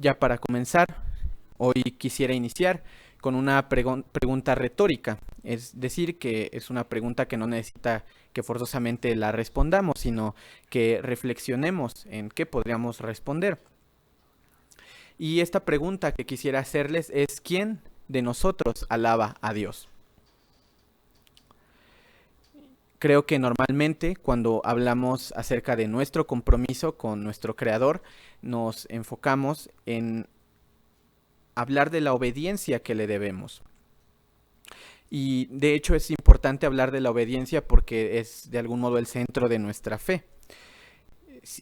ya para comenzar, hoy quisiera iniciar con una pregunta retórica, es decir, que es una pregunta que no necesita que forzosamente la respondamos, sino que reflexionemos en qué podríamos responder. Y esta pregunta que quisiera hacerles es: ¿quién de nosotros alaba a Dios? Creo que normalmente cuando hablamos acerca de nuestro compromiso con nuestro Creador, nos enfocamos en hablar de la obediencia que le debemos. Y de hecho es importante hablar de la obediencia porque es de algún modo el centro de nuestra fe.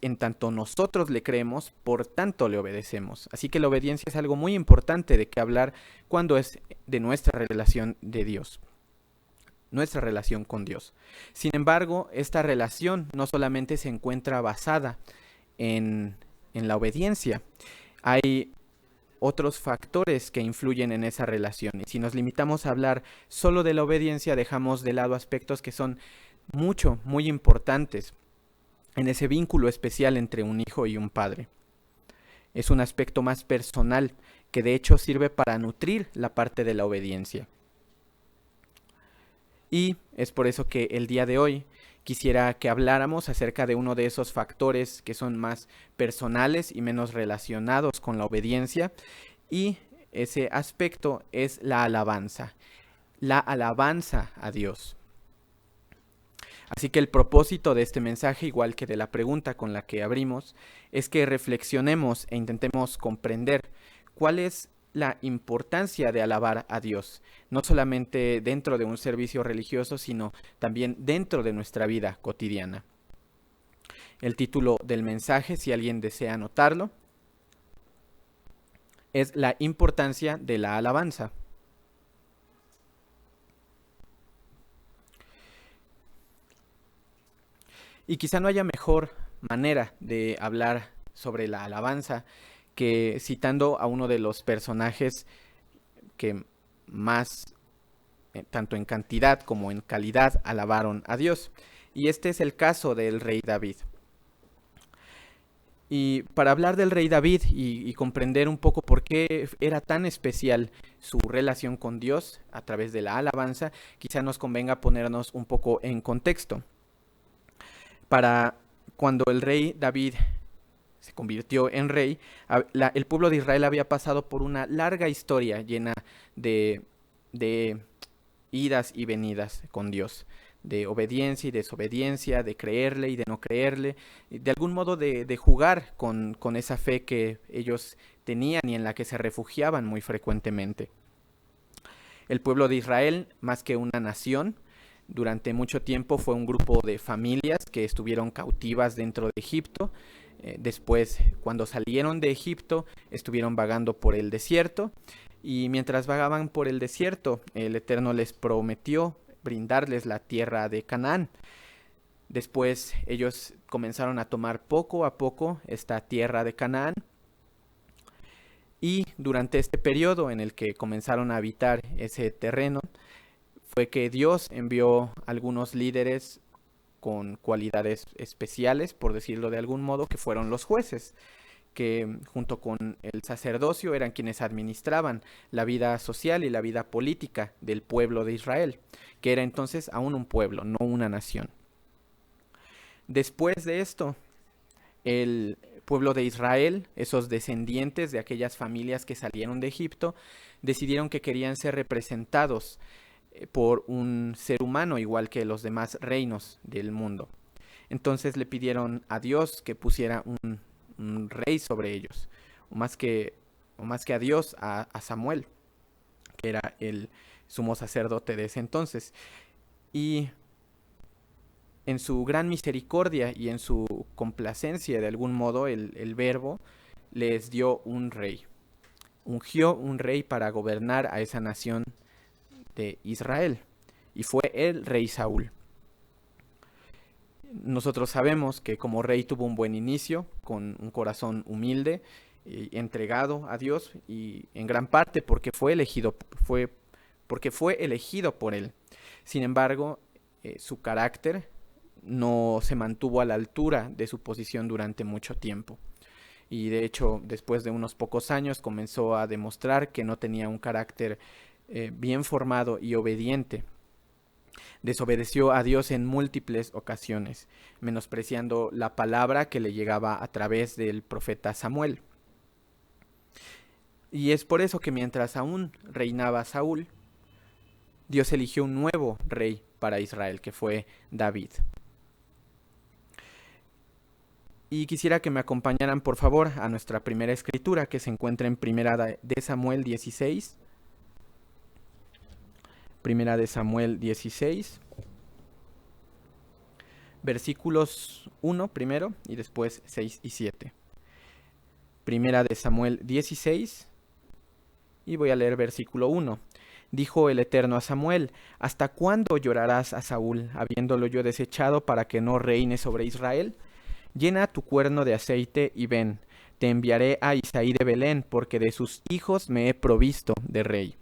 En tanto nosotros le creemos, por tanto le obedecemos. Así que la obediencia es algo muy importante de que hablar cuando es de nuestra relación de Dios, nuestra relación con Dios. Sin embargo, esta relación no solamente se encuentra basada en la obediencia. Hay otros factores que influyen en esa relación. Y si nos limitamos a hablar solo de la obediencia, dejamos de lado aspectos que son muy importantes en ese vínculo especial entre un hijo y un padre. Es un aspecto más personal que de hecho sirve para nutrir la parte de la obediencia. Y es por eso que el día de hoy quisiera que habláramos acerca de uno de esos factores que son más personales y menos relacionados con la obediencia. Y ese aspecto es la alabanza a Dios. Así que el propósito de este mensaje, igual que de la pregunta con la que abrimos, es que reflexionemos e intentemos comprender cuál es la importancia de alabar a Dios, no solamente dentro de un servicio religioso, sino también dentro de nuestra vida cotidiana. El título del mensaje, si alguien desea anotarlo, es la importancia de la alabanza. Y quizá no haya mejor manera de hablar sobre la alabanza que citando a uno de los personajes que más, tanto en cantidad como en calidad, alabaron a Dios. Y este es el caso del rey David. Y para hablar del rey David y comprender un poco por qué era tan especial su relación con Dios a través de la alabanza, quizá nos convenga ponernos un poco en contexto. Para cuando el rey David se convirtió en rey, el pueblo de Israel había pasado por una larga historia llena de idas y venidas con Dios, de obediencia y desobediencia, de creerle y de no creerle, de algún modo de jugar con esa fe que ellos tenían y en la que se refugiaban muy frecuentemente. El pueblo de Israel, más que una nación, durante mucho tiempo fue un grupo de familias que estuvieron cautivas dentro de Egipto. Después, cuando salieron de Egipto, estuvieron vagando por el desierto. Y mientras vagaban por el desierto, el Eterno les prometió brindarles la tierra de Canaán. Después ellos comenzaron a tomar poco a poco esta tierra de Canaán. Y durante este periodo en el que comenzaron a habitar ese terreno, fue que Dios envió algunos líderes con cualidades especiales, por decirlo de algún modo, que fueron los jueces, que junto con el sacerdocio eran quienes administraban la vida social y la vida política del pueblo de Israel, que era entonces aún un pueblo, no una nación. Después de esto, el pueblo de Israel, esos descendientes de aquellas familias que salieron de Egipto, decidieron que querían ser representados por un ser humano igual que los demás reinos del mundo. Entonces le pidieron a Dios que pusiera un rey sobre ellos, o más que a Dios, a Samuel, que era el sumo sacerdote de ese entonces. Y en su gran misericordia y en su complacencia, de algún modo, el Verbo les dio un rey. Ungió un rey para gobernar a esa nación de Israel, y fue el rey Saúl. Nosotros sabemos que como rey tuvo un buen inicio, con un corazón humilde, entregado a Dios, y en gran parte porque fue elegido por él. Sin embargo, su carácter no se mantuvo a la altura de su posición durante mucho tiempo. y de hecho después de unos pocos años comenzó a demostrar que no tenía un carácter bien formado y obediente. Desobedeció a Dios en múltiples ocasiones, menospreciando la palabra que le llegaba a través del profeta Samuel. Y es por eso que mientras aún reinaba Saúl, Dios eligió un nuevo rey para Israel, que fue David. Y quisiera que me acompañaran, por favor, a nuestra primera escritura, que se encuentra en Primera de Samuel 16. Primera de Samuel 16. Versículos 1 primero y después 6 y 7. Primera de Samuel 16. Y voy a leer versículo 1. Dijo el Eterno a Samuel: ¿Hasta cuándo llorarás a Saúl, habiéndolo yo desechado para que no reine sobre Israel? Llena tu cuerno de aceite y ven, te enviaré a Isaí de Belén, porque de sus hijos me he provisto de rey.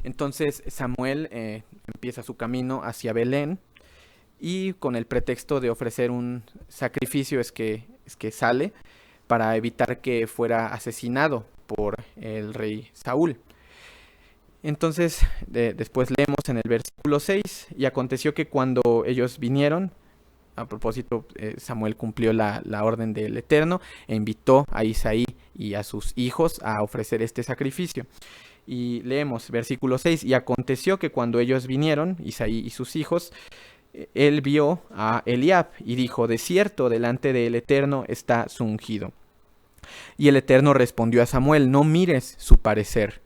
Entonces Samuel empieza su camino hacia Belén y con el pretexto de ofrecer un sacrificio es que sale para evitar que fuera asesinado por el rey Saúl. Entonces después leemos en el versículo 6, y aconteció que cuando ellos vinieron, a propósito, Samuel cumplió la orden del Eterno e invitó a Isaí y a sus hijos a ofrecer este sacrificio. Y leemos versículo 6, y aconteció que cuando ellos vinieron, Isaí y sus hijos, él vio a Eliab y dijo: de cierto, delante del Eterno está su ungido. Y el Eterno respondió a Samuel: no mires su parecer,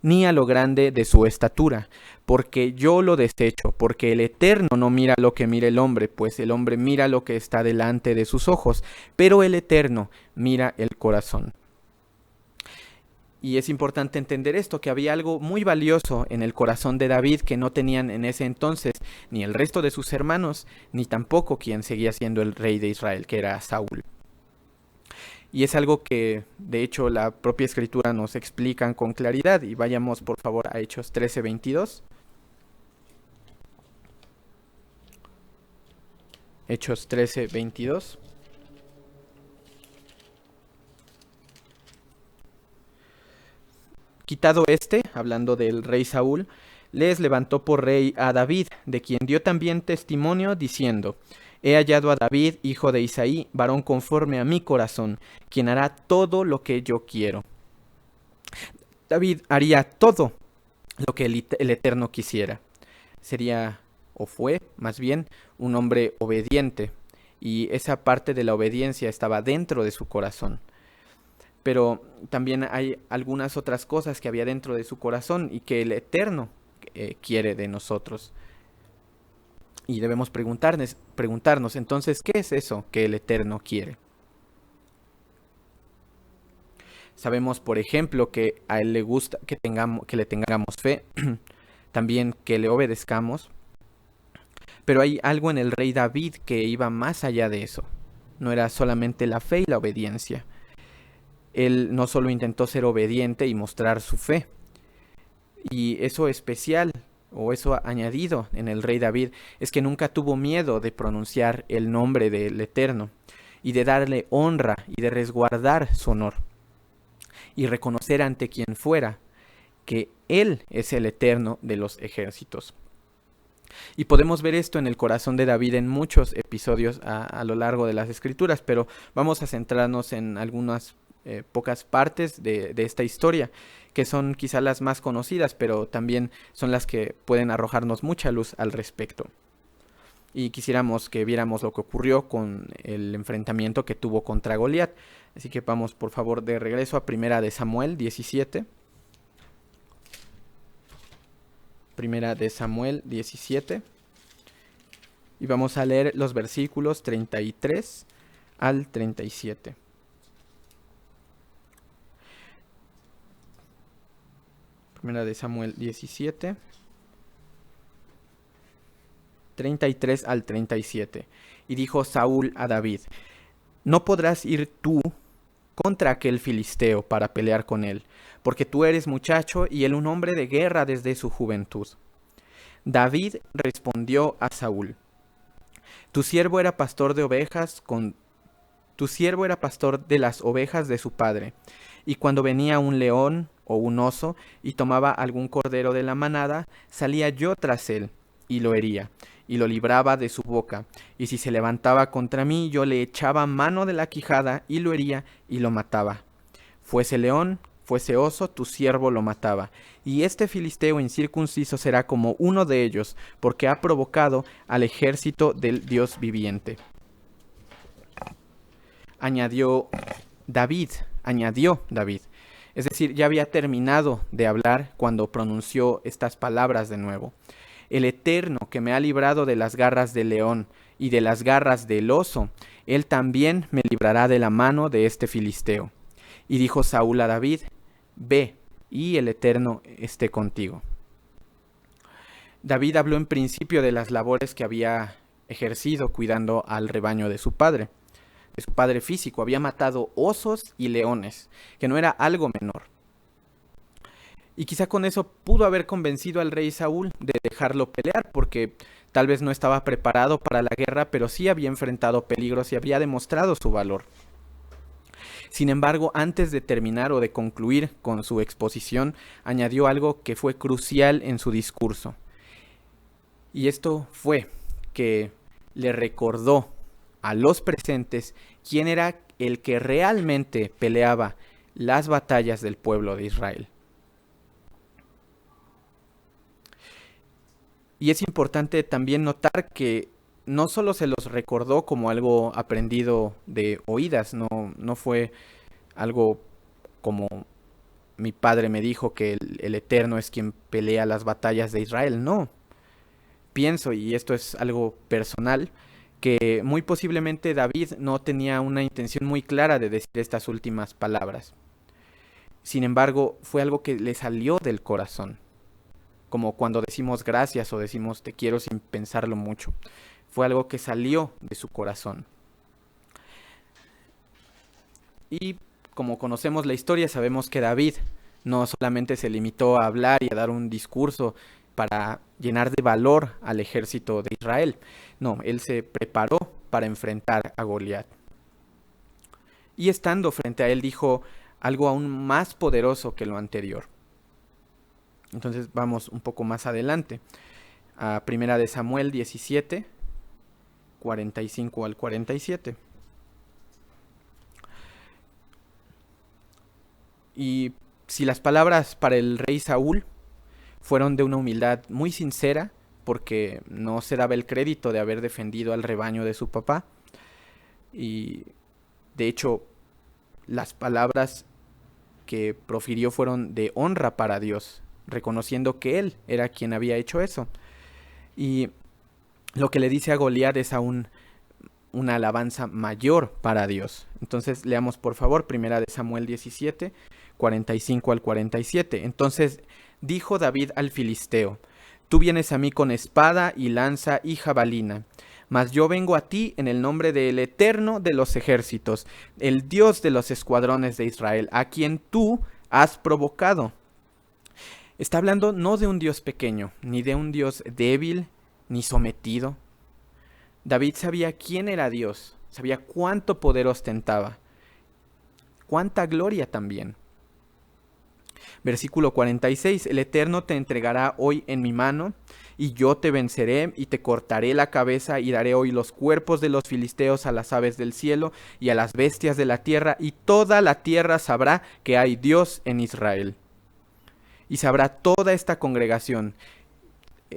ni a lo grande de su estatura, porque yo lo desecho, porque el Eterno no mira lo que mira el hombre, pues el hombre mira lo que está delante de sus ojos, pero el Eterno mira el corazón. Y es importante entender esto, que había algo muy valioso en el corazón de David que no tenían en ese entonces ni el resto de sus hermanos, ni tampoco quien seguía siendo el rey de Israel, que era Saúl. Y es algo que, de hecho, la propia escritura nos explica con claridad. Y vayamos, por favor, a Hechos 13:22. Hechos 13:22. Quitado hablando del rey Saúl, les levantó por rey a David, de quien dio también testimonio, diciendo: he hallado a David, hijo de Isaí, varón conforme a mi corazón, quien hará todo lo que yo quiero. David haría todo lo que el Eterno quisiera. Sería, o fue, más bien, un hombre obediente, y esa parte de la obediencia estaba dentro de su corazón. Pero también hay algunas otras cosas que había dentro de su corazón y que el Eterno quiere de nosotros. Y debemos preguntarnos, entonces, ¿qué es eso que el Eterno quiere? Sabemos, por ejemplo, que a Él le gusta que le tengamos fe, también que le obedezcamos. Pero hay algo en el rey David que iba más allá de eso. No era solamente la fe y la obediencia. Él no solo intentó ser obediente y mostrar su fe. Y eso especial, o eso añadido en el rey David, es que nunca tuvo miedo de pronunciar el nombre del Eterno, y de darle honra y de resguardar su honor, y reconocer ante quien fuera que Él es el Eterno de los ejércitos. Y podemos ver esto en el corazón de David en muchos episodios a lo largo de las Escrituras, pero vamos a centrarnos en algunas pocas partes de esta historia, que son quizá las más conocidas, pero también son las que pueden arrojarnos mucha luz al respecto. Y quisiéramos que viéramos lo que ocurrió con el enfrentamiento que tuvo contra Goliat. Así que vamos, por favor, de regreso a Primera de Samuel 17. Primera de Samuel 17. Y vamos a leer los versículos 33 al 37. Primera de Samuel 17, 33 al 37. Y dijo Saúl a David: no podrás ir tú contra aquel filisteo para pelear con él, porque tú eres muchacho y él un hombre de guerra desde su juventud. David respondió a Saúl: tu siervo era pastor de ovejas con tu siervo era pastor de las ovejas de su padre, y cuando venía un león o un oso y tomaba algún cordero de la manada, salía yo tras él y lo hería, y lo libraba de su boca, y si se levantaba contra mí, yo le echaba mano de la quijada y lo hería y lo mataba. Fuese león, fuese oso, tu siervo lo mataba. Y este filisteo incircunciso será como uno de ellos, porque ha provocado al ejército del Dios viviente. Añadió David. Es decir, ya había terminado de hablar cuando pronunció estas palabras de nuevo. El Eterno que me ha librado de las garras del león y de las garras del oso, él también me librará de la mano de este filisteo. Y dijo Saúl a David, ve, y el Eterno esté contigo. David habló en principio de las labores que había ejercido cuidando al rebaño de su padre físico. Había matado osos y leones, que no era algo menor. Y quizá con eso pudo haber convencido al rey Saúl de dejarlo pelear, porque tal vez no estaba preparado para la guerra, pero sí había enfrentado peligros y había demostrado su valor. Sin embargo, antes de terminar o de concluir con su exposición, añadió algo que fue crucial en su discurso. Y esto fue que le recordó a los presentes quién era el que realmente peleaba las batallas del pueblo de Israel. Y es importante también notar que no solo se los recordó como algo aprendido de oídas, no fue algo como mi padre me dijo que el Eterno es quien pelea las batallas de Israel, no. Pienso, y esto es algo personal, que muy posiblemente David no tenía una intención muy clara de decir estas últimas palabras. Sin embargo, fue algo que le salió del corazón, como cuando decimos gracias o decimos te quiero sin pensarlo mucho. Fue algo que salió de su corazón. Y como conocemos la historia, sabemos que David no solamente se limitó a hablar y a dar un discurso para llenar de valor al ejército de Israel. No, él se preparó para enfrentar a Goliat. Y estando frente a él dijo algo aún más poderoso que lo anterior. Entonces vamos un poco más adelante. A 1 Samuel 17, 45 al 47. Y si las palabras para el rey Saúl fueron de una humildad muy sincera, porque no se daba el crédito de haber defendido al rebaño de su papá, y de hecho las palabras que profirió fueron de honra para Dios, reconociendo que él era quien había hecho eso. Y lo que le dice a Goliat es aún una alabanza mayor para Dios. Entonces leamos por favor 1 Samuel 17, 45 al 47. Entonces dijo David al filisteo, tú vienes a mí con espada y lanza y jabalina, mas yo vengo a ti en el nombre del Eterno de los ejércitos, el Dios de los escuadrones de Israel, a quien tú has provocado. Está hablando no de un Dios pequeño, ni de un Dios débil, ni sometido. David sabía quién era Dios, sabía cuánto poder ostentaba, cuánta gloria también. Versículo 46, el Eterno te entregará hoy en mi mano, y yo te venceré y te cortaré la cabeza y daré hoy los cuerpos de los filisteos a las aves del cielo y a las bestias de la tierra, y toda la tierra sabrá que hay Dios en Israel. Y sabrá toda esta congregación,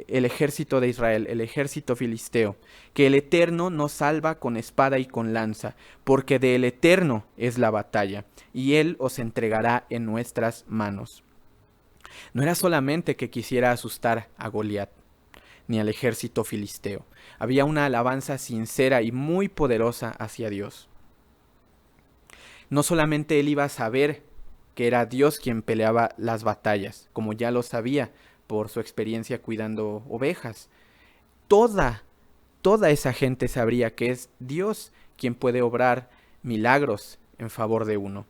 el ejército de Israel, el ejército filisteo, que el Eterno nos salva con espada y con lanza, porque del Eterno es la batalla, y Él os entregará en nuestras manos. No era solamente que quisiera asustar a Goliat, ni al ejército filisteo. Había una alabanza sincera y muy poderosa hacia Dios. No solamente él iba a saber que era Dios quien peleaba las batallas, como ya lo sabía por su experiencia cuidando ovejas. Toda esa gente sabría que es Dios quien puede obrar milagros en favor de uno.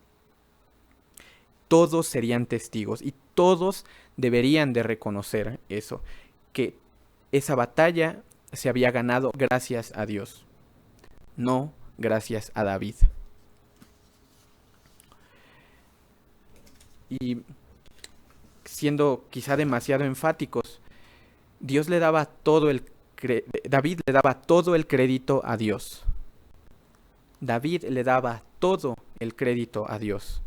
Todos serían testigos y todos deberían de reconocer eso, que esa batalla se había ganado gracias a Dios, no gracias a David. Y siendo quizá demasiado enfáticos, Dios le daba todo el David le daba todo el crédito a Dios. David le daba todo el crédito a Dios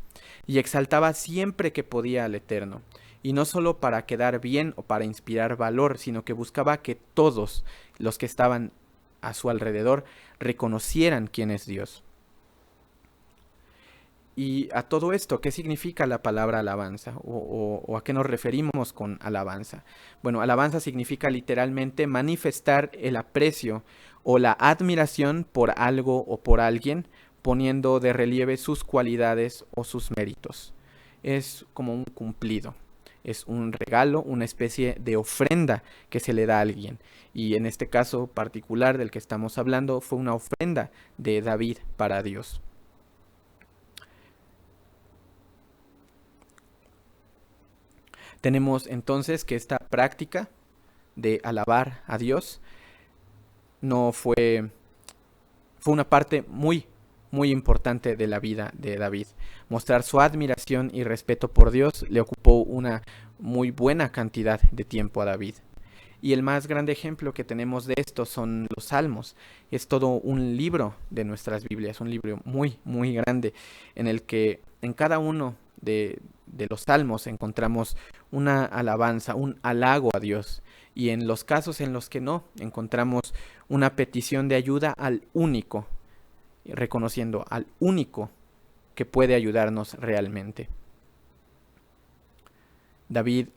y exaltaba siempre que podía al Eterno. Y no solo para quedar bien o para inspirar valor, sino que buscaba que todos los que estaban a su alrededor reconocieran quién es Dios. Y a todo esto, ¿qué significa la palabra alabanza? ¿O a qué nos referimos con alabanza? Bueno, alabanza significa literalmente manifestar el aprecio o la admiración por algo o por alguien, poniendo de relieve sus cualidades o sus méritos. Es como un cumplido, es un regalo, una especie de ofrenda que se le da a alguien. Y en este caso particular del que estamos hablando, fue una ofrenda de David para Dios. Tenemos entonces que esta práctica de alabar a Dios no fue una parte muy importante de la vida de David. Mostrar su admiración y respeto por Dios le ocupó una muy buena cantidad de tiempo a David. Y el más grande ejemplo que tenemos de esto son los Salmos. Es todo un libro de nuestras Biblias, un libro muy grande, en el que en cada uno de los Salmos encontramos una alabanza, un halago a Dios. Y en los casos en los que no, encontramos una petición de ayuda al único, reconociendo al único que puede ayudarnos realmente. David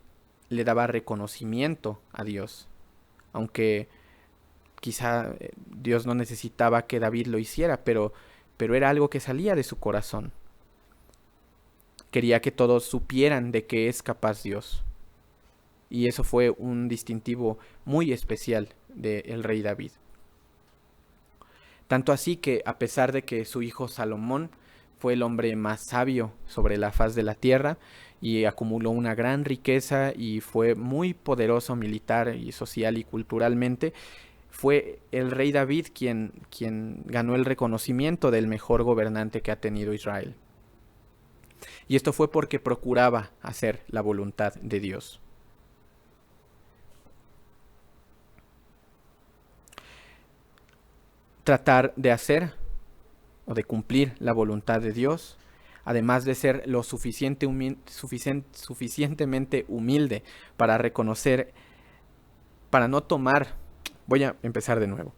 le daba reconocimiento a Dios, aunque quizá Dios no necesitaba que David lo hiciera, pero era algo que salía de su corazón. Quería que todos supieran de qué es capaz Dios. Y eso fue un distintivo muy especial del rey David. Tanto así que, a pesar de que su hijo Salomón fue el hombre más sabio sobre la faz de la tierra y acumuló una gran riqueza y fue muy poderoso militar y social y culturalmente, fue el rey David quien ganó el reconocimiento del mejor gobernante que ha tenido Israel. Y esto fue porque procuraba hacer la voluntad de Dios. Tratar de hacer o de cumplir la voluntad de Dios, además de ser lo suficientemente humilde para reconocer, para no tomar. Voy a empezar de nuevo.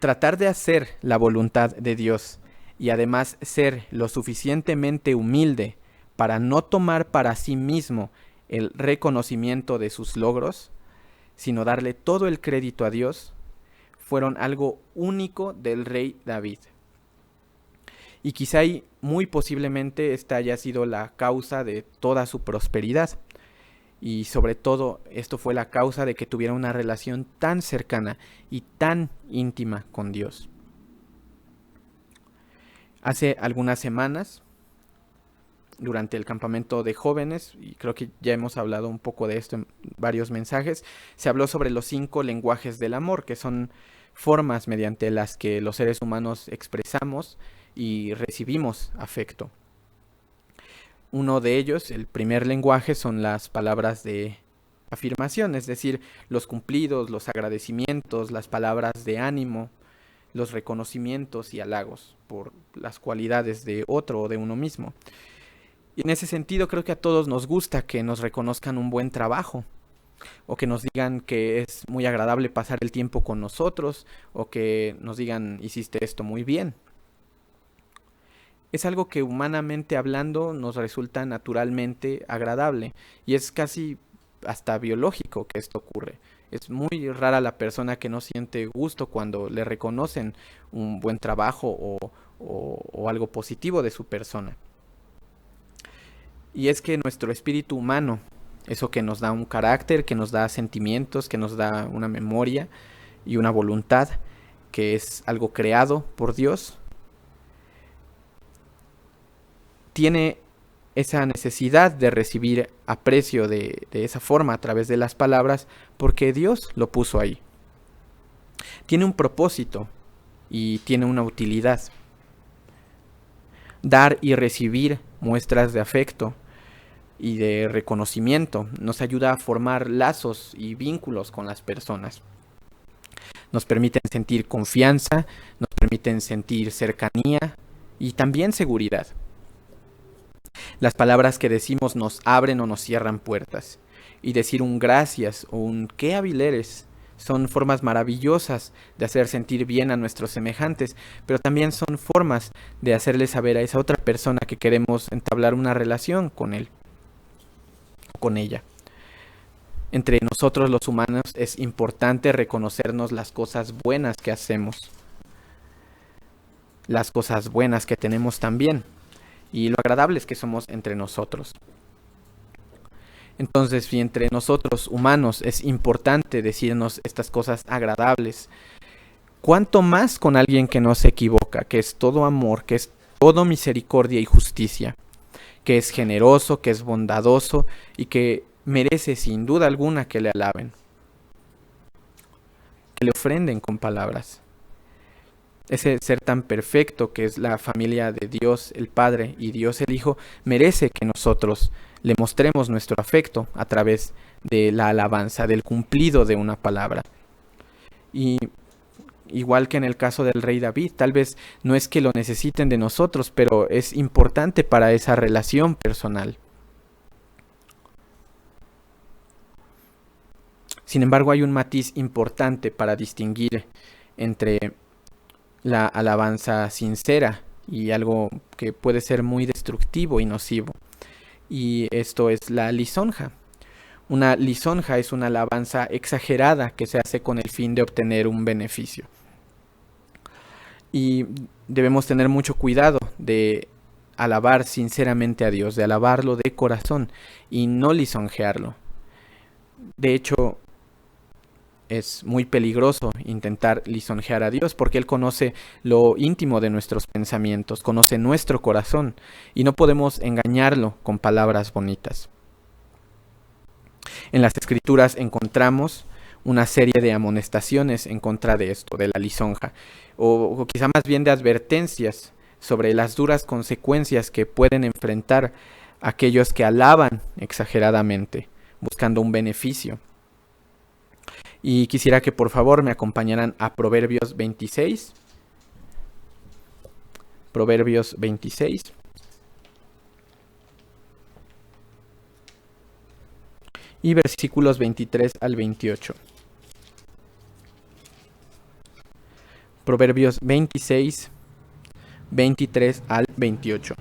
Tratar de hacer la voluntad de Dios y además ser lo suficientemente humilde para no tomar para sí mismo el reconocimiento de sus logros, sino darle todo el crédito a Dios, fueron algo único del rey David. Y quizá muy posiblemente esta haya sido la causa de toda su prosperidad. Y sobre todo esto fue la causa de que tuviera una relación tan cercana y tan íntima con Dios. Hace algunas semanas, durante el campamento de jóvenes, y creo que ya hemos hablado un poco de esto en varios mensajes, se habló sobre los 5 lenguajes del amor, que son formas mediante las que los seres humanos expresamos y recibimos afecto. Uno de ellos, el primer lenguaje, son las palabras de afirmación, es decir, los cumplidos, los agradecimientos, las palabras de ánimo, los reconocimientos y halagos por las cualidades de otro o de uno mismo. Y en ese sentido creo que a todos nos gusta que nos reconozcan un buen trabajo, o que nos digan que es muy agradable pasar el tiempo con nosotros, o que nos digan hiciste esto muy bien. Es algo que humanamente hablando nos resulta naturalmente agradable, y es casi hasta biológico que esto ocurre. Es muy rara la persona que no siente gusto cuando le reconocen un buen trabajo o algo positivo de su persona. Y es que nuestro espíritu humano, eso que nos da un carácter, que nos da sentimientos, que nos da una memoria y una voluntad, que es algo creado por Dios, tiene esa necesidad de recibir aprecio de esa forma a través de las palabras, porque Dios lo puso ahí. Tiene un propósito y tiene una utilidad. Dar y recibir muestras de afecto y de reconocimiento nos ayuda a formar lazos y vínculos con las personas. Nos permiten sentir confianza, nos permiten sentir cercanía y también seguridad. Las palabras que decimos nos abren o nos cierran puertas. Y decir un gracias o un qué hábil eres son formas maravillosas de hacer sentir bien a nuestros semejantes, pero también son formas de hacerle saber a esa otra persona que queremos entablar una relación con él o con ella. Entre nosotros los humanos es importante reconocernos las cosas buenas que hacemos, las cosas buenas que tenemos también, y lo agradables que somos entre nosotros. Entonces, si entre nosotros humanos es importante decirnos estas cosas agradables, ¿cuánto más con alguien que no se equivoca, que es todo amor, que es todo misericordia y justicia, que es generoso, que es bondadoso y que merece sin duda alguna que le alaben, que le ofrenden con palabras? Ese ser tan perfecto que es la familia de Dios el Padre y Dios el Hijo merece que nosotros le mostremos nuestro afecto a través de la alabanza, del cumplido de una palabra. Y igual que en el caso del rey David, tal vez no es que lo necesiten de nosotros, pero es importante para esa relación personal. Sin embargo, hay un matiz importante para distinguir entre la alabanza sincera y algo que puede ser muy destructivo y nocivo. Y esto es la lisonja. Una lisonja es una alabanza exagerada que se hace con el fin de obtener un beneficio. Y debemos tener mucho cuidado de alabar sinceramente a Dios, de alabarlo de corazón y no lisonjearlo. De hecho, es muy peligroso intentar lisonjear a Dios porque Él conoce lo íntimo de nuestros pensamientos, conoce nuestro corazón y no podemos engañarlo con palabras bonitas. En las Escrituras encontramos una serie de amonestaciones en contra de esto, de la lisonja, o quizá más bien de advertencias sobre las duras consecuencias que pueden enfrentar aquellos que alaban exageradamente, buscando un beneficio. Y quisiera que por favor me acompañaran a Proverbios 26. Proverbios 26. Y versículos 23 al 28. Proverbios 26, 23 al 28.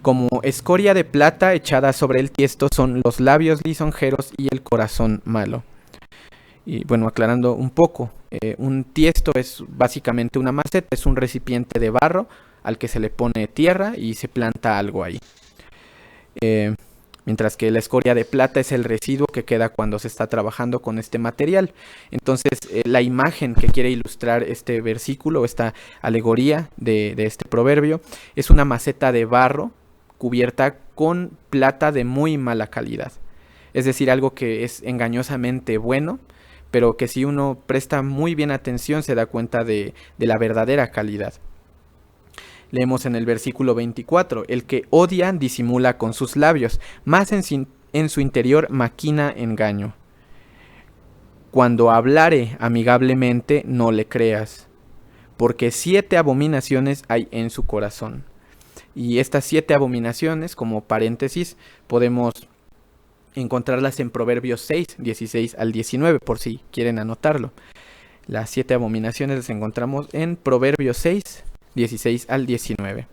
Como escoria de plata echada sobre el tiesto son los labios lisonjeros y el corazón malo. Y bueno, aclarando un poco, un tiesto es básicamente una maceta, es un recipiente de barro al que se le pone tierra y se planta algo ahí. Mientras que la escoria de plata es el residuo que queda cuando se está trabajando con este material. Entonces, la imagen que quiere ilustrar este versículo, esta alegoría de este proverbio, es una maceta de barro cubierta con plata de muy mala calidad. Es decir, algo que es engañosamente bueno, pero que si uno presta muy bien atención se da cuenta de la verdadera calidad. Leemos en el versículo 24, el que odia disimula con sus labios, mas en su interior maquina engaño. Cuando hablare amigablemente, no le creas, porque 7 abominaciones hay en su corazón. Y estas 7 abominaciones, como paréntesis, podemos encontrarlas en Proverbios 6, 16 al 19, por si quieren anotarlo. Las 7 abominaciones las encontramos en Proverbios 6, 16 al 19.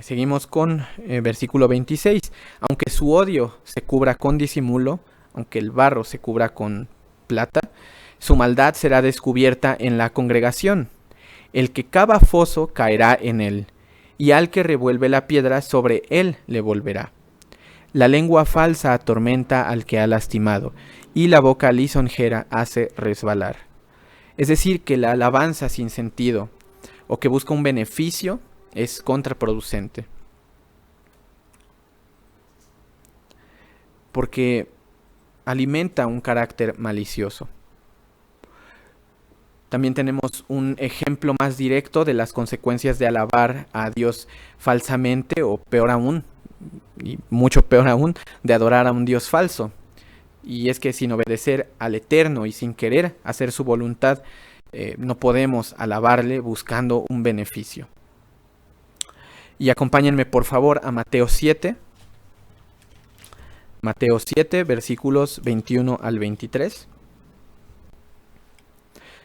Seguimos con versículo 26. Aunque su odio se cubra con disimulo, aunque el barro se cubra con plata, su maldad será descubierta en la congregación. El que cava foso caerá en él, y al que revuelve la piedra sobre él le volverá. La lengua falsa atormenta al que ha lastimado, y la boca lisonjera hace resbalar. Es decir, que la alabanza sin sentido o que busca un beneficio es contraproducente. Porque alimenta un carácter malicioso. También tenemos un ejemplo más directo de las consecuencias de alabar a Dios falsamente, o peor aún, y mucho peor aún, de adorar a un Dios falso. Y es que sin obedecer al Eterno y sin querer hacer su voluntad, no podemos alabarle buscando un beneficio. Y acompáñenme por favor a Mateo 7. Mateo 7, versículos 21 al 23.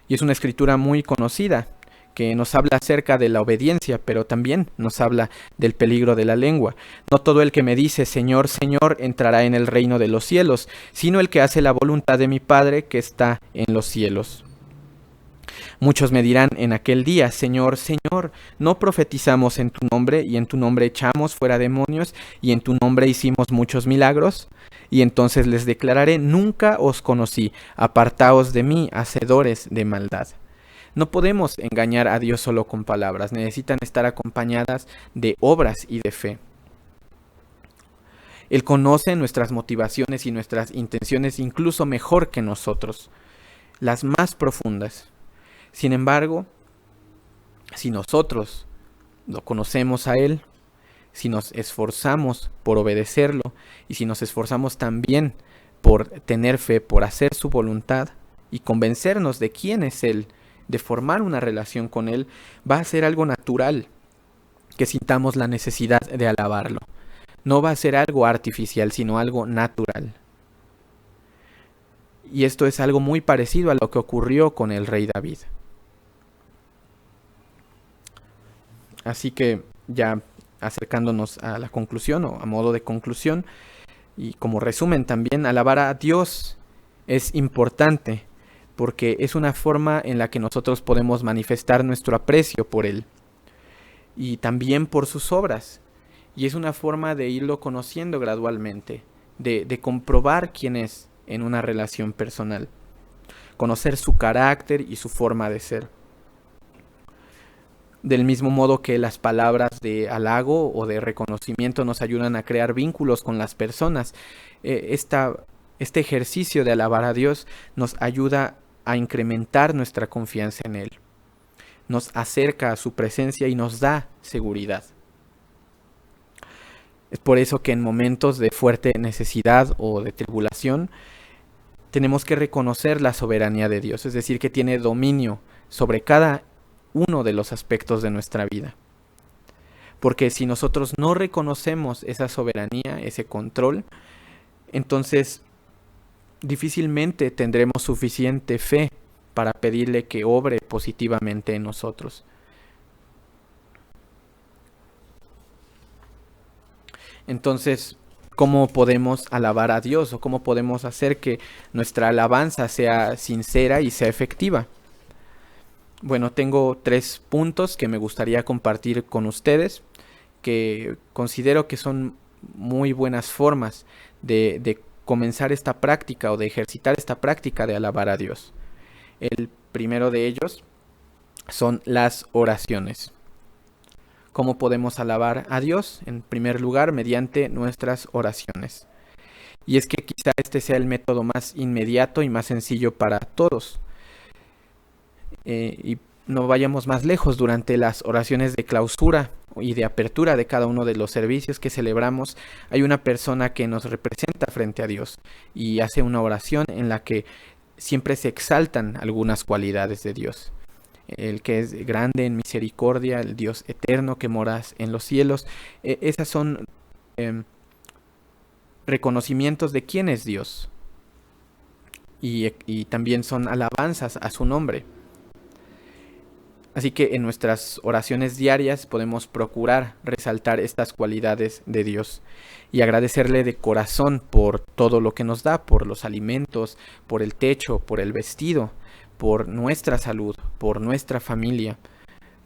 Y es una escritura muy conocida que nos habla acerca de la obediencia, pero también nos habla del peligro de la lengua. No todo el que me dice Señor, Señor, entrará en el reino de los cielos, sino el que hace la voluntad de mi Padre que está en los cielos. Muchos me dirán en aquel día, Señor, Señor, ¿no profetizamos en tu nombre, y en tu nombre echamos fuera demonios, y en tu nombre hicimos muchos milagros? Y entonces les declararé, nunca os conocí, apartaos de mí, hacedores de maldad. No podemos engañar a Dios solo con palabras, necesitan estar acompañadas de obras y de fe. Él conoce nuestras motivaciones y nuestras intenciones incluso mejor que nosotros, las más profundas. Sin embargo, si nosotros lo conocemos a Él, si nos esforzamos por obedecerlo y si nos esforzamos también por tener fe, por hacer su voluntad y convencernos de quién es Él, de formar una relación con Él, va a ser algo natural que sintamos la necesidad de alabarlo. No va a ser algo artificial, sino algo natural. Y esto es algo muy parecido a lo que ocurrió con el rey David. Así que ya acercándonos a la conclusión, o a modo de conclusión, y como resumen también, alabar a Dios es importante porque es una forma en la que nosotros podemos manifestar nuestro aprecio por Él y también por sus obras. Y es una forma de irlo conociendo gradualmente, de comprobar quién es en una relación personal, conocer su carácter y su forma de ser. Del mismo modo que las palabras de halago o de reconocimiento nos ayudan a crear vínculos con las personas, este ejercicio de alabar a Dios nos ayuda a incrementar nuestra confianza en Él. Nos acerca a su presencia y nos da seguridad. Es por eso que en momentos de fuerte necesidad o de tribulación, tenemos que reconocer la soberanía de Dios, es decir, que tiene dominio sobre cada uno de los aspectos de nuestra vida. Porque si nosotros no reconocemos esa soberanía, ese control, entonces difícilmente tendremos suficiente fe para pedirle que obre positivamente en nosotros. Entonces, ¿cómo podemos alabar a Dios? ¿O cómo podemos hacer que nuestra alabanza sea sincera y sea efectiva? Bueno, tengo 3 puntos que me gustaría compartir con ustedes, que considero que son muy buenas formas de comenzar esta práctica o de ejercitar esta práctica de alabar a Dios. El primero de ellos son las oraciones. ¿Cómo podemos alabar a Dios? En primer lugar, mediante nuestras oraciones. Y es que quizá este sea el método más inmediato y más sencillo para todos. Y no vayamos más lejos, durante las oraciones de clausura y de apertura de cada uno de los servicios que celebramos, hay una persona que nos representa frente a Dios y hace una oración en la que siempre se exaltan algunas cualidades de Dios. El que es grande en misericordia, el Dios eterno que moras en los cielos. Esas son reconocimientos de quién es Dios y también son alabanzas a su nombre. Así que en nuestras oraciones diarias podemos procurar resaltar estas cualidades de Dios y agradecerle de corazón por todo lo que nos da, por los alimentos, por el techo, por el vestido, por nuestra salud, por nuestra familia,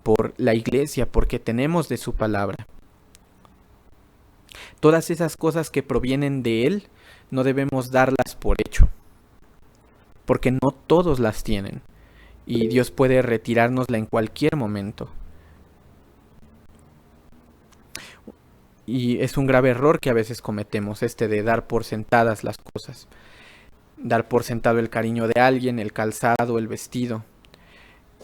por la iglesia, porque tenemos de su palabra. Todas esas cosas que provienen de Él no debemos darlas por hecho, porque no todos las tienen. Y Dios puede retirárnosla en cualquier momento. Y es un grave error que a veces cometemos, de dar por sentadas las cosas. Dar por sentado el cariño de alguien, el calzado, el vestido.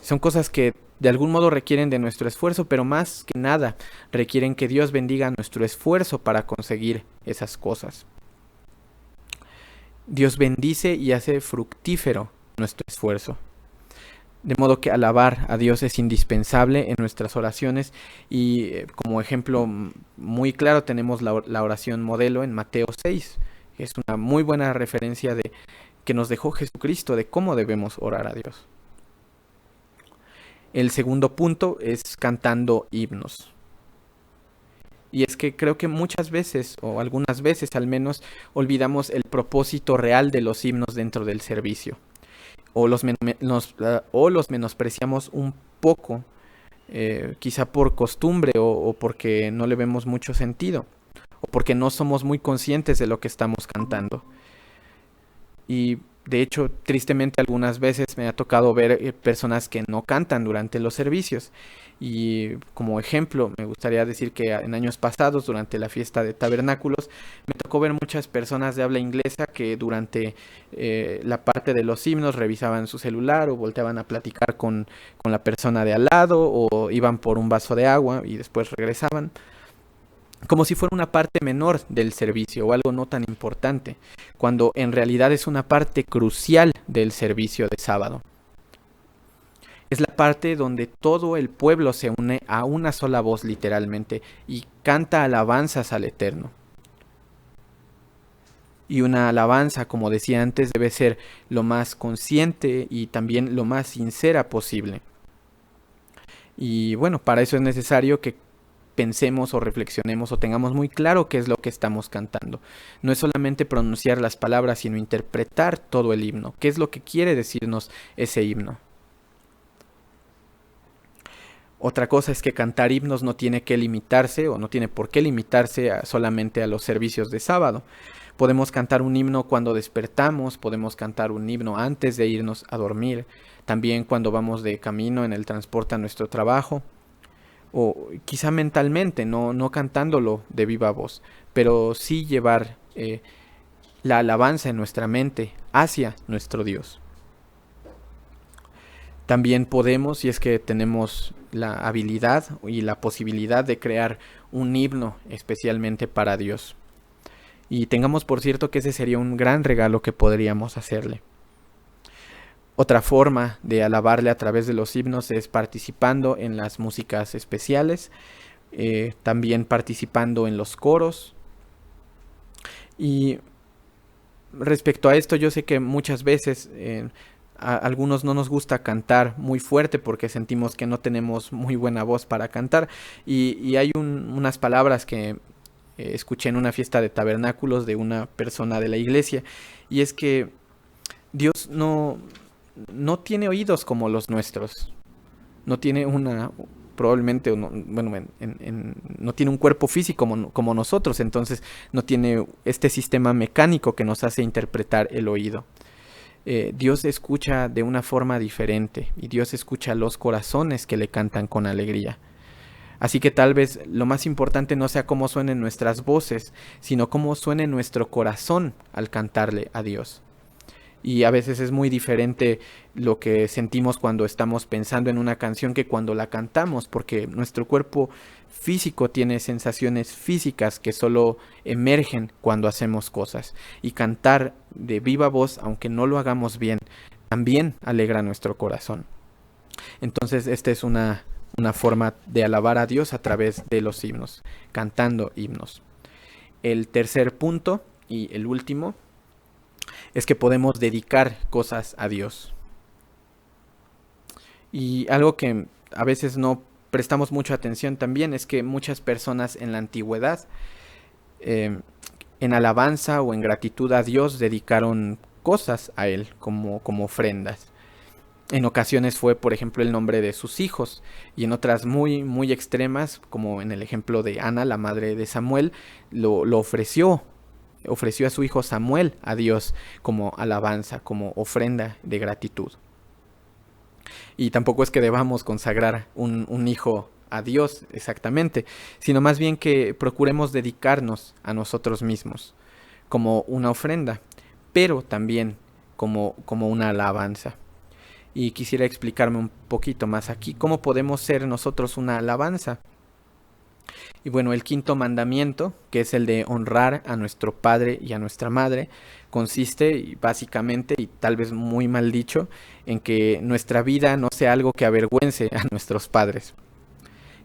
Son cosas que de algún modo requieren de nuestro esfuerzo, pero más que nada requieren que Dios bendiga nuestro esfuerzo para conseguir esas cosas. Dios bendice y hace fructífero nuestro esfuerzo. De modo que alabar a Dios es indispensable en nuestras oraciones y como ejemplo muy claro tenemos la oración modelo en Mateo 6. Es una muy buena referencia de que nos dejó Jesucristo de cómo debemos orar a Dios. El segundo punto es cantando himnos. Y es que creo que muchas veces, o algunas veces al menos, olvidamos el propósito real de los himnos dentro del servicio. O los menospreciamos un poco, quizá por costumbre o porque no le vemos mucho sentido, o porque no somos muy conscientes de lo que estamos cantando. Y de hecho, tristemente algunas veces me ha tocado ver personas que no cantan durante los servicios. Y como ejemplo, me gustaría decir que en años pasados, durante la fiesta de tabernáculos, me tocó ver muchas personas de habla inglesa que durante la parte de los himnos revisaban su celular o volteaban a platicar con la persona de al lado o iban por un vaso de agua y después regresaban como si fuera una parte menor del servicio o algo no tan importante, cuando en realidad es una parte crucial del servicio de sábado. Es la parte donde todo el pueblo se une a una sola voz literalmente y canta alabanzas al Eterno. Y una alabanza, como decía antes, debe ser lo más consciente y también lo más sincera posible. Y bueno, para eso es necesario que pensemos o reflexionemos o tengamos muy claro qué es lo que estamos cantando. No es solamente pronunciar las palabras, sino interpretar todo el himno. ¿Qué es lo que quiere decirnos ese himno? Otra cosa es que cantar himnos no tiene que limitarse o no tiene por qué limitarse solamente a los servicios de sábado. Podemos cantar un himno cuando despertamos, podemos cantar un himno antes de irnos a dormir, también cuando vamos de camino en el transporte a nuestro trabajo, o quizá mentalmente, no cantándolo de viva voz, pero sí llevar la alabanza en nuestra mente hacia nuestro Dios. También podemos, si es que tenemos la habilidad y la posibilidad de crear un himno especialmente para Dios. Y tengamos por cierto que ese sería un gran regalo que podríamos hacerle. Otra forma de alabarle a través de los himnos es participando en las músicas especiales, también participando en los coros. Y respecto a esto, yo sé que muchas veces a algunos no nos gusta cantar muy fuerte porque sentimos que no tenemos muy buena voz para cantar. Y hay unas palabras que escuché en una fiesta de tabernáculos de una persona de la iglesia, y es que Dios no tiene oídos como los nuestros, no tiene probablemente, no tiene un cuerpo físico como nosotros, entonces no tiene este sistema mecánico que nos hace interpretar el oído. Dios escucha de una forma diferente y Dios escucha los corazones que le cantan con alegría. Así que tal vez lo más importante no sea cómo suenen nuestras voces, sino cómo suene nuestro corazón al cantarle a Dios. Y a veces es muy diferente lo que sentimos cuando estamos pensando en una canción que cuando la cantamos, porque nuestro cuerpo físico tiene sensaciones físicas que solo emergen cuando hacemos cosas. Y cantar de viva voz, aunque no lo hagamos bien, también alegra nuestro corazón. Entonces esta es una forma de alabar a Dios a través de los himnos, cantando himnos. El tercer punto y el último es que podemos dedicar cosas a Dios. Y algo que a veces no prestamos mucha atención también es que muchas personas en la antigüedad, en alabanza o en gratitud a Dios, dedicaron cosas a Él como ofrendas. En ocasiones fue, por ejemplo, el nombre de sus hijos, y en otras muy, muy extremas, como en el ejemplo de Ana, la madre de Samuel, lo ofreció a su hijo Samuel a Dios como alabanza, como ofrenda de gratitud. Y tampoco es que debamos consagrar un hijo a Dios exactamente, sino más bien que procuremos dedicarnos a nosotros mismos como una ofrenda, pero también como una alabanza. Y quisiera explicarme un poquito más aquí. ¿Cómo podemos ser nosotros una alabanza? Y bueno, el quinto mandamiento, que es el de honrar a nuestro padre y a nuestra madre, consiste básicamente, y tal vez muy mal dicho, en que nuestra vida no sea algo que avergüence a nuestros padres.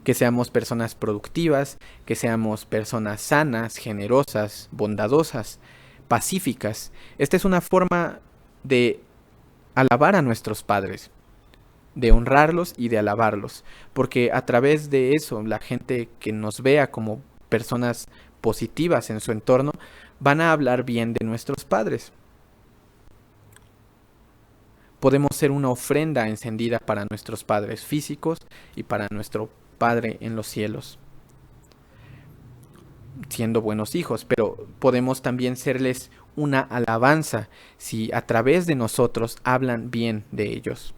Que seamos personas productivas, que seamos personas sanas, generosas, bondadosas, pacíficas. Esta es una forma de alabar a nuestros padres, de honrarlos y de alabarlos, porque a través de eso la gente que nos vea como personas positivas en su entorno van a hablar bien de nuestros padres. Podemos ser una ofrenda encendida para nuestros padres físicos y para nuestro Padre en los cielos, siendo buenos hijos, pero podemos también serles una alabanza si a través de nosotros hablan bien de ellos.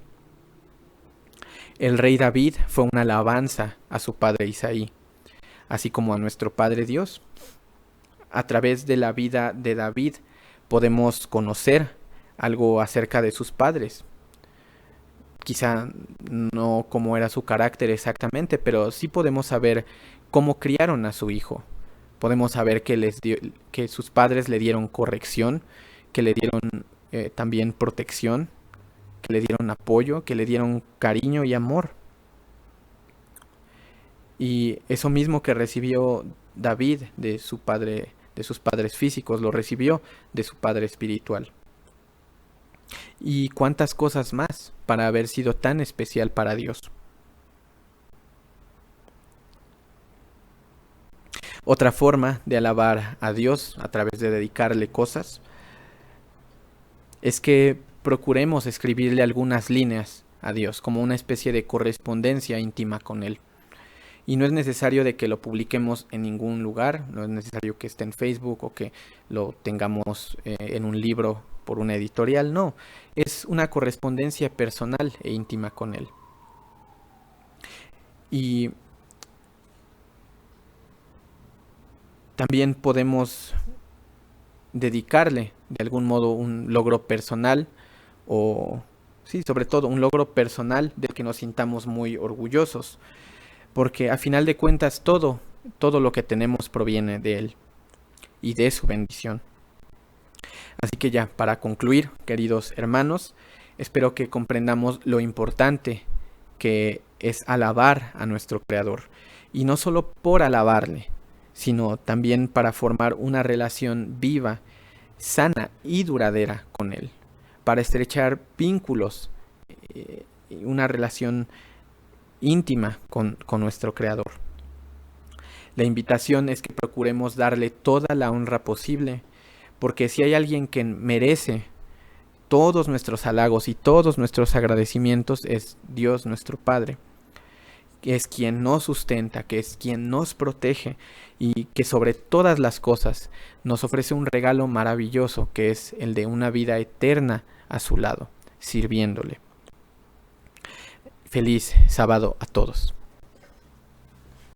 El rey David fue una alabanza a su padre Isaí, así como a nuestro Padre Dios. A través de la vida de David podemos conocer algo acerca de sus padres. Quizá no cómo era su carácter exactamente, pero sí podemos saber cómo criaron a su hijo. Podemos saber que sus padres le dieron corrección, que le dieron también protección, que le dieron apoyo, que le dieron cariño y amor. Y eso mismo que recibió David de su padre, de sus padres físicos, lo recibió de su padre espiritual. Y cuántas cosas más para haber sido tan especial para Dios. Otra forma de alabar a Dios a través de dedicarle cosas es que procuremos escribirle algunas líneas a Dios, como una especie de correspondencia íntima con Él. Y no es necesario de que lo publiquemos en ningún lugar, no es necesario que esté en Facebook o que lo tengamos en un libro por una editorial, no. Es una correspondencia personal e íntima con Él. Y también podemos dedicarle de algún modo un logro personal o, sí, sobre todo un logro personal del que nos sintamos muy orgullosos, porque a final de cuentas todo lo que tenemos proviene de Él y de su bendición. Así que ya, para concluir, queridos hermanos, espero que comprendamos lo importante que es alabar a nuestro Creador, y no solo por alabarle, sino también para formar una relación viva, sana y duradera con Él, para estrechar vínculos, una relación íntima con nuestro Creador. La invitación es que procuremos darle toda la honra posible, porque si hay alguien que merece todos nuestros halagos y todos nuestros agradecimientos, es Dios nuestro Padre, que es quien nos sustenta, que es quien nos protege y que sobre todas las cosas nos ofrece un regalo maravilloso, que es el de una vida eterna a su lado, sirviéndole. Feliz sábado a todos.